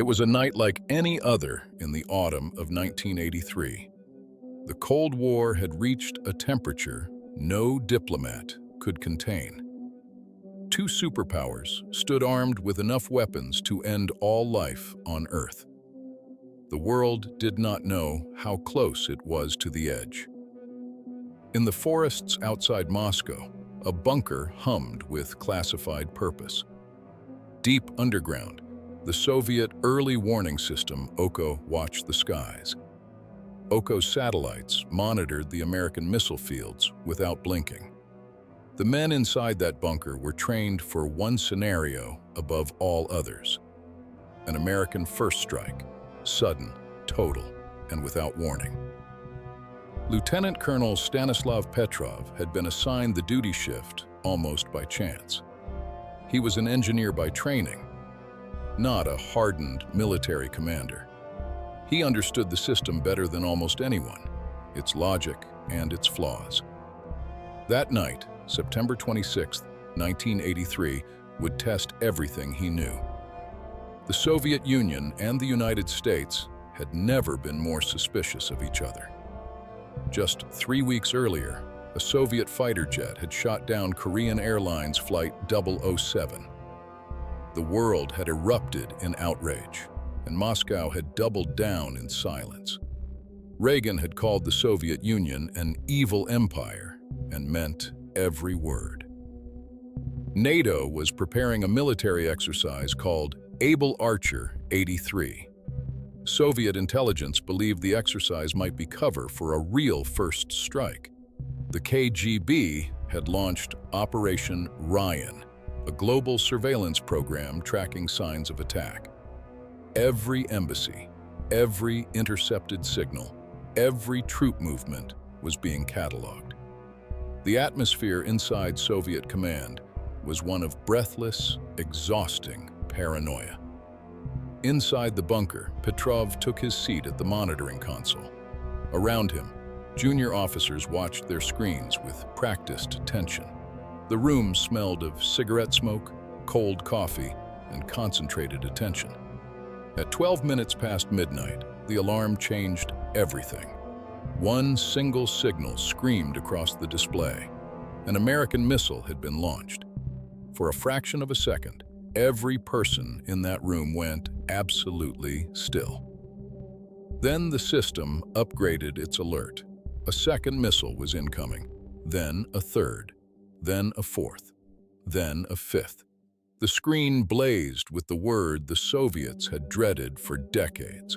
It was a night like any other in the autumn of 1983. The Cold War had reached a temperature no diplomat could contain. Two superpowers stood armed with enough weapons to end all life on Earth. The world did not know how close it was to the edge. In the forests outside Moscow, a bunker hummed with classified purpose. Deep underground, the Soviet early warning system OKO watched the skies. OKO's satellites monitored the American missile fields without blinking. The men inside that bunker were trained for one scenario above all others: an American first strike, sudden, total, and without warning. Lieutenant Colonel Stanislav Petrov had been assigned the duty shift almost by chance. He was an engineer by training, not a hardened military commander. He understood the system better than almost anyone, its logic and its flaws. That night, September 26, 1983, would test everything he knew. The Soviet Union and the United States had never been more suspicious of each other. Just 3 weeks earlier, a Soviet fighter jet had shot down Korean Airlines Flight 007. The world had erupted in outrage, and Moscow had doubled down in silence. Reagan had called the Soviet Union an evil empire and meant every word. NATO was preparing a military exercise called Able Archer 83. Soviet intelligence believed the exercise might be cover for a real first strike. The KGB had launched Operation Ryan, a global surveillance program tracking signs of attack. Every embassy, every intercepted signal, every troop movement was being cataloged. The atmosphere inside Soviet command was one of breathless, exhausting paranoia. Inside the bunker, Petrov took his seat at the monitoring console. Around him, junior officers watched their screens with practiced attention. The room smelled of cigarette smoke, cold coffee, and concentrated attention. At 12 minutes past midnight, the alarm changed everything. One single signal screamed across the display. An American missile had been launched. For a fraction of a second, every person in that room went absolutely still. Then the system upgraded its alert. A second missile was incoming, then a third, then a fourth, then a fifth. The screen blazed with the word the Soviets had dreaded for decades: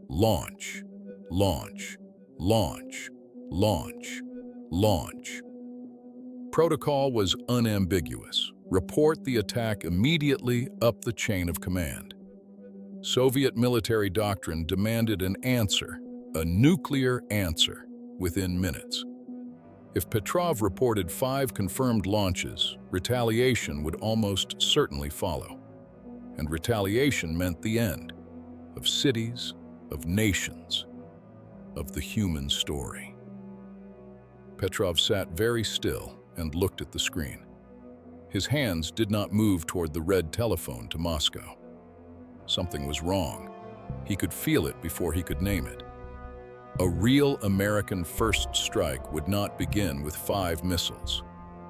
launch, launch, launch, launch, launch. Protocol was unambiguous. Report the attack immediately up the chain of command. Soviet military doctrine demanded an answer, a nuclear answer, within minutes. If Petrov reported 5 confirmed launches, retaliation would almost certainly follow. And retaliation meant the end of cities, of nations, of the human story. Petrov sat very still and looked at the screen. His hands did not move toward the red telephone to Moscow. Something was wrong. He could feel it before he could name it. A real American first strike would not begin with 5 missiles.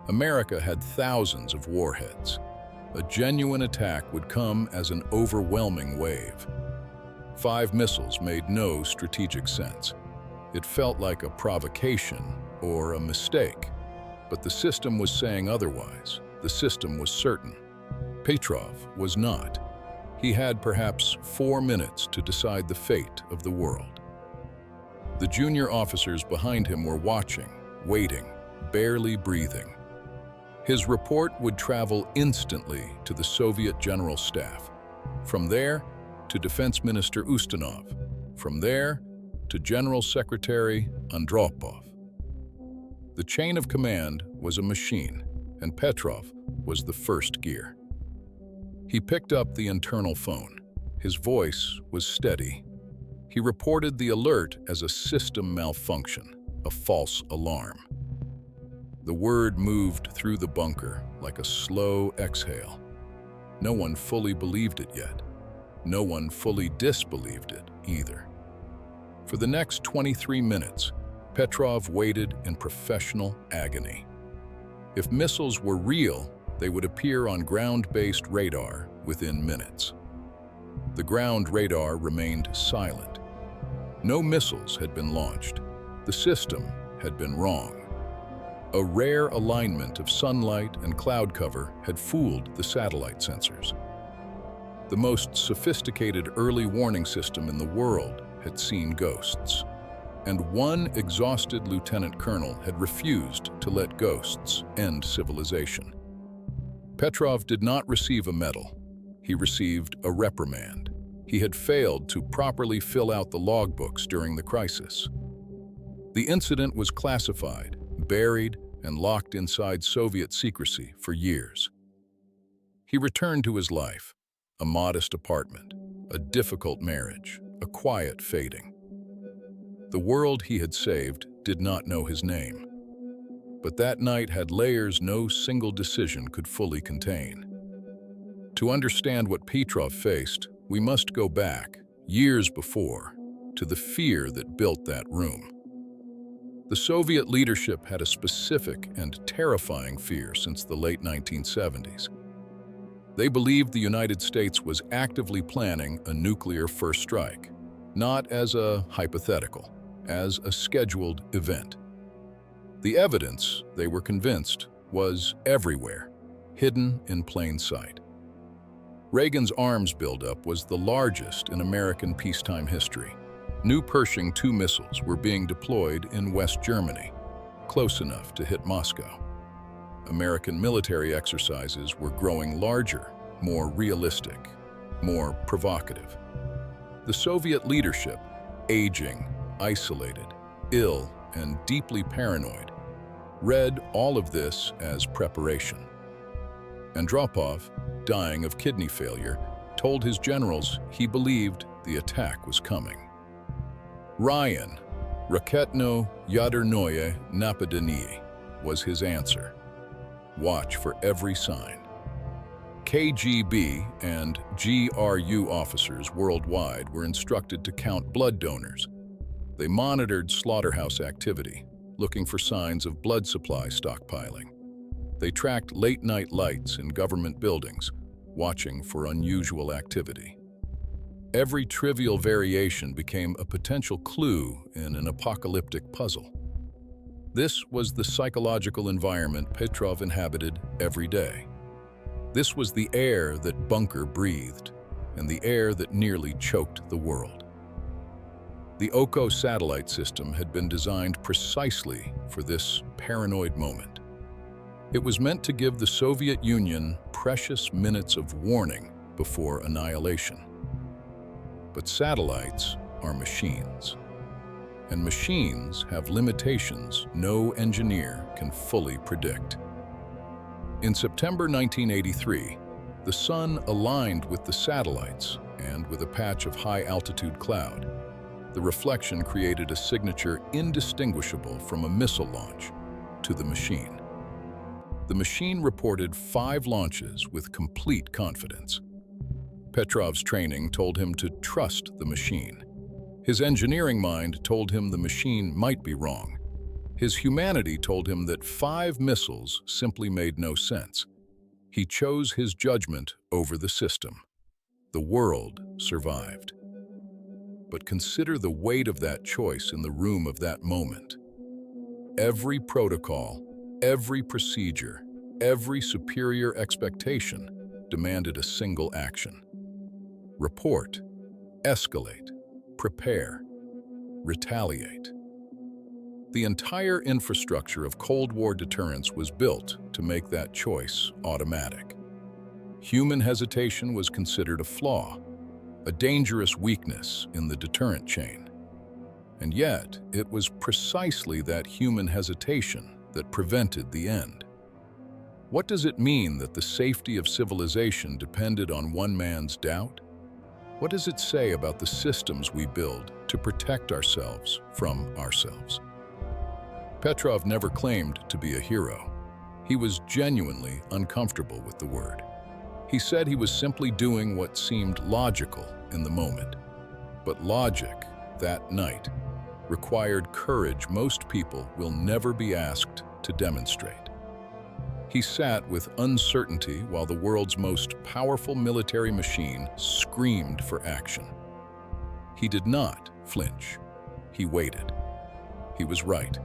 America had thousands of warheads. A genuine attack would come as an overwhelming wave. 5 missiles made no strategic sense. It felt like a provocation or a mistake. But the system was saying otherwise. The system was certain. Petrov was not. He had perhaps 4 minutes to decide the fate of the world. The junior officers behind him were watching, waiting, barely breathing. His report would travel instantly to the Soviet General Staff. From there, to Defense Minister Ustinov. From there, to General Secretary Andropov. The chain of command was a machine, and Petrov was the first gear. He picked up the internal phone. His voice was steady. He reported the alert as a system malfunction, a false alarm. The word moved through the bunker like a slow exhale. No one fully believed it yet. no one fully disbelieved it either. For the next 23 minutes, Petrov waited in professional agony. If missiles were real, they would appear on ground-based radar within minutes. The ground radar remained silent. No missiles had been launched. The system had been wrong. A rare alignment of sunlight and cloud cover had fooled the satellite sensors. The most sophisticated early warning system in the world had seen ghosts, and one exhausted lieutenant colonel had refused to let ghosts end civilization. Petrov did not receive a medal. He received a reprimand. He had failed to properly fill out the logbooks during the crisis. The incident was classified, buried, and locked inside Soviet secrecy for years. He returned to his life, a modest apartment, a difficult marriage, a quiet fading. The world he had saved did not know his name, but that night had layers no single decision could fully contain. To understand what Petrov faced, we must go back, years before, to the fear that built that room. The Soviet leadership had a specific and terrifying fear since the late 1970s. They believed the United States was actively planning a nuclear first strike, not as a hypothetical, as a scheduled event. The evidence, they were convinced, was everywhere, hidden in plain sight. Reagan's arms buildup was the largest in American peacetime history. New Pershing II missiles were being deployed in West Germany, close enough to hit Moscow. American military exercises were growing larger, more realistic, more provocative. The Soviet leadership, aging, isolated, ill, and deeply paranoid, read all of this as preparation. Andropov, dying of kidney failure, told his generals he believed the attack was coming. Ryan, Raketno Yadernoye Napadanie, was his answer. Watch for every sign. KGB and GRU officers worldwide were instructed to count blood donors. They monitored slaughterhouse activity, looking for signs of blood supply stockpiling. They tracked late-night lights in government buildings, watching for unusual activity. Every trivial variation became a potential clue in an apocalyptic puzzle. This was the psychological environment Petrov inhabited every day. This was the air that Bunker breathed, and the air that nearly choked the world. The Oko satellite system had been designed precisely for this paranoid moment. It was meant to give the Soviet Union precious minutes of warning before annihilation. But satellites are machines, and machines have limitations no engineer can fully predict. In September 1983, the sun aligned with the satellites, and with a patch of high-altitude cloud, the reflection created a signature indistinguishable from a missile launch to the machine. The machine reported 5 launches with complete confidence. Petrov's training told him to trust the machine. His engineering mind told him the machine might be wrong. His humanity told him that 5 missiles simply made no sense. He chose his judgment over the system. The world survived. But consider the weight of that choice in the room of that moment. Every protocol, every procedure, every superior expectation demanded a single action. Report, escalate, prepare, retaliate. The entire infrastructure of Cold War deterrence was built to make that choice automatic. Human hesitation was considered a flaw, a dangerous weakness in the deterrent chain. And yet, it was precisely that human hesitation that prevented the end. What does it mean that the safety of civilization depended on one man's doubt? What does it say about the systems we build to protect ourselves from ourselves? Petrov never claimed to be a hero. He was genuinely uncomfortable with the word. He said he was simply doing what seemed logical in the moment. But logic, that night, required courage most people will never be asked to demonstrate. He sat with uncertainty while the world's most powerful military machine screamed for action. He did not flinch. He waited. He was right.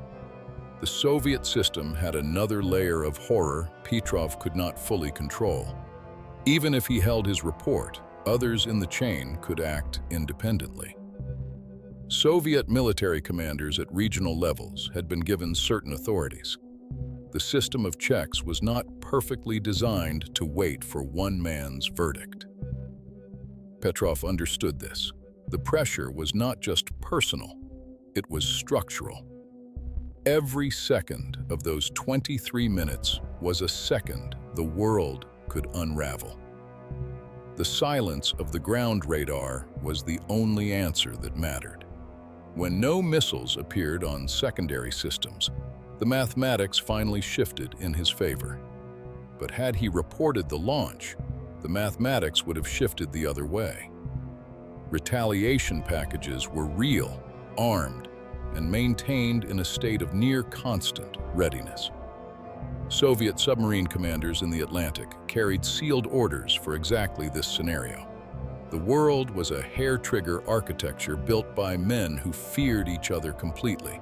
The Soviet system had another layer of horror Petrov could not fully control. Even if he held his report, others in the chain could act independently. Soviet military commanders at regional levels had been given certain authorities. The system of checks was not perfectly designed to wait for one man's verdict. Petrov understood this. The pressure was not just personal, it was structural. Every second of those 23 minutes was a second the world could unravel. The silence of the ground radar was the only answer that mattered. When no missiles appeared on secondary systems, the mathematics finally shifted in his favor. But had he reported the launch, the mathematics would have shifted the other way. Retaliation packages were real, armed, and maintained in a state of near constant readiness. Soviet submarine commanders in the Atlantic carried sealed orders for exactly this scenario. The world was a hair-trigger architecture built by men who feared each other completely.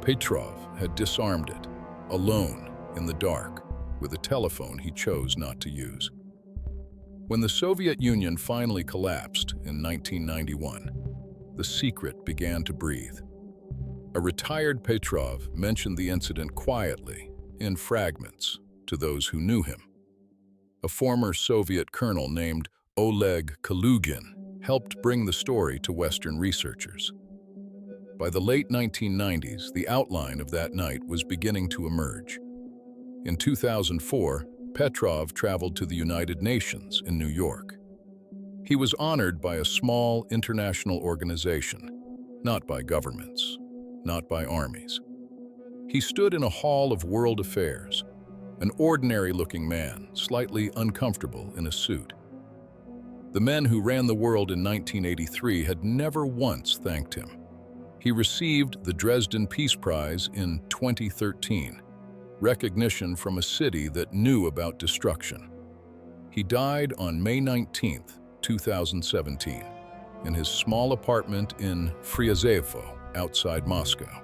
Petrov had disarmed it, alone, in the dark, with a telephone he chose not to use. When the Soviet Union finally collapsed in 1991, the secret began to breathe. A retired Petrov mentioned the incident quietly, in fragments, to those who knew him. A former Soviet colonel named Oleg Kalugin helped bring the story to Western researchers. By the late 1990s, the outline of that night was beginning to emerge. In 2004, Petrov traveled to the United Nations in New York. He was honored by a small international organization, not by governments, not by armies. He stood in a hall of world affairs, an ordinary-looking man, slightly uncomfortable in a suit. The men who ran the world in 1983 had never once thanked him. He received the Dresden Peace Prize in 2013, recognition from a city that knew about destruction. He died on May 19, 2017, in his small apartment in Fryazevo, outside Moscow.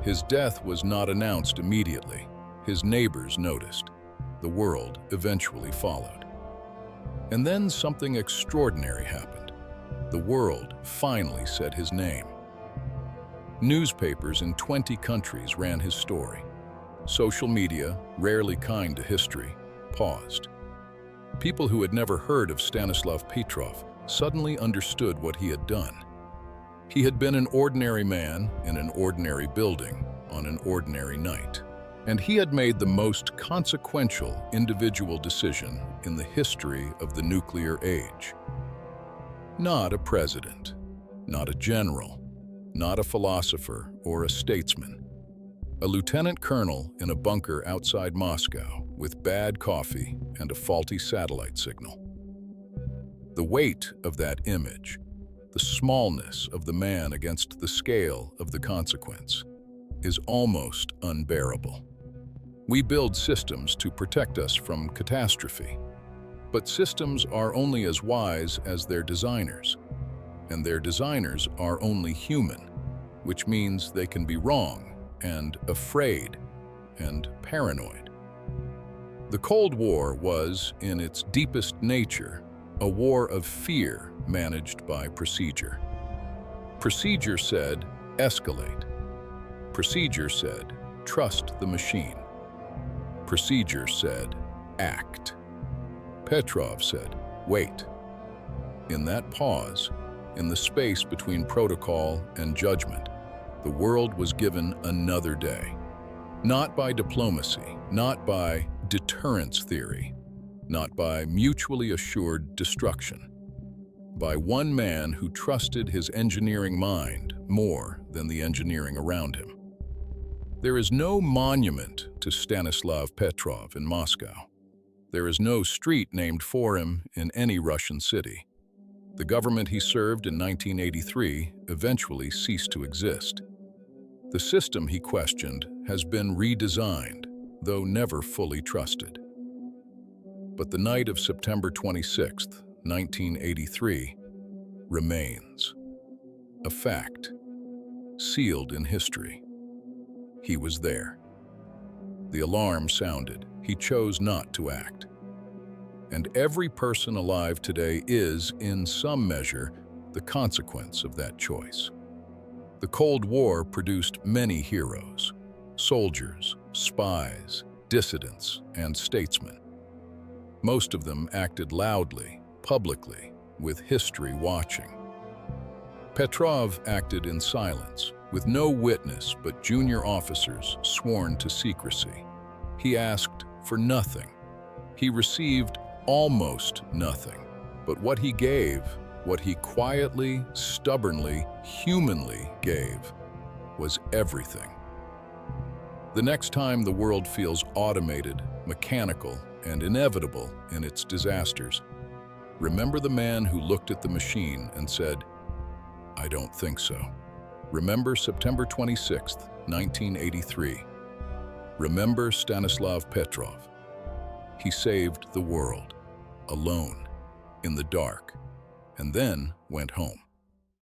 His death was not announced immediately. His neighbors noticed. The world eventually followed. And then something extraordinary happened. The world finally said his name. Newspapers in 20 countries ran his story. Social media, rarely kind to history, paused. People who had never heard of Stanislav Petrov suddenly understood what he had done. He had been an ordinary man in an ordinary building on an ordinary night. And he had made the most consequential individual decision in the history of the nuclear age. Not a president, not a general, not a philosopher or a statesman. A lieutenant colonel in a bunker outside Moscow with bad coffee and a faulty satellite signal. The weight of that image, the smallness of the man against the scale of the consequence, is almost unbearable. We build systems to protect us from catastrophe, but systems are only as wise as their designers, and their designers are only human, which means they can be wrong and afraid and paranoid. The Cold War was, in its deepest nature, a war of fear managed by procedure. Procedure said, escalate. Procedure said, trust the machine. Procedure said, act. Petrov said, wait. In that pause, in the space between protocol and judgment, the world was given another day. Not by diplomacy, not by deterrence theory, not by mutually assured destruction. By one man who trusted his engineering mind more than the engineering around him. There is no monument to Stanislav Petrov in Moscow. There is no street named for him in any Russian city. The government he served in 1983 eventually ceased to exist. The system he questioned has been redesigned, though never fully trusted. But the night of September 26, 1983, remains a fact, sealed in history. He was there. The alarm sounded. He chose not to act. And every person alive today is, in some measure, the consequence of that choice. The Cold War produced many heroes: soldiers, spies, dissidents, and statesmen. Most of them acted loudly, publicly, with history watching. Petrov acted in silence, with no witness but junior officers sworn to secrecy. He asked for nothing. He received almost nothing. But what he gave, what he quietly, stubbornly, humanly gave, was everything. The next time the world feels automated, mechanical, and inevitable in its disasters, remember the man who looked at the machine and said, "I don't think so." Remember September 26, 1983. Remember Stanislav Petrov. He saved the world, alone, in the dark, and then went home.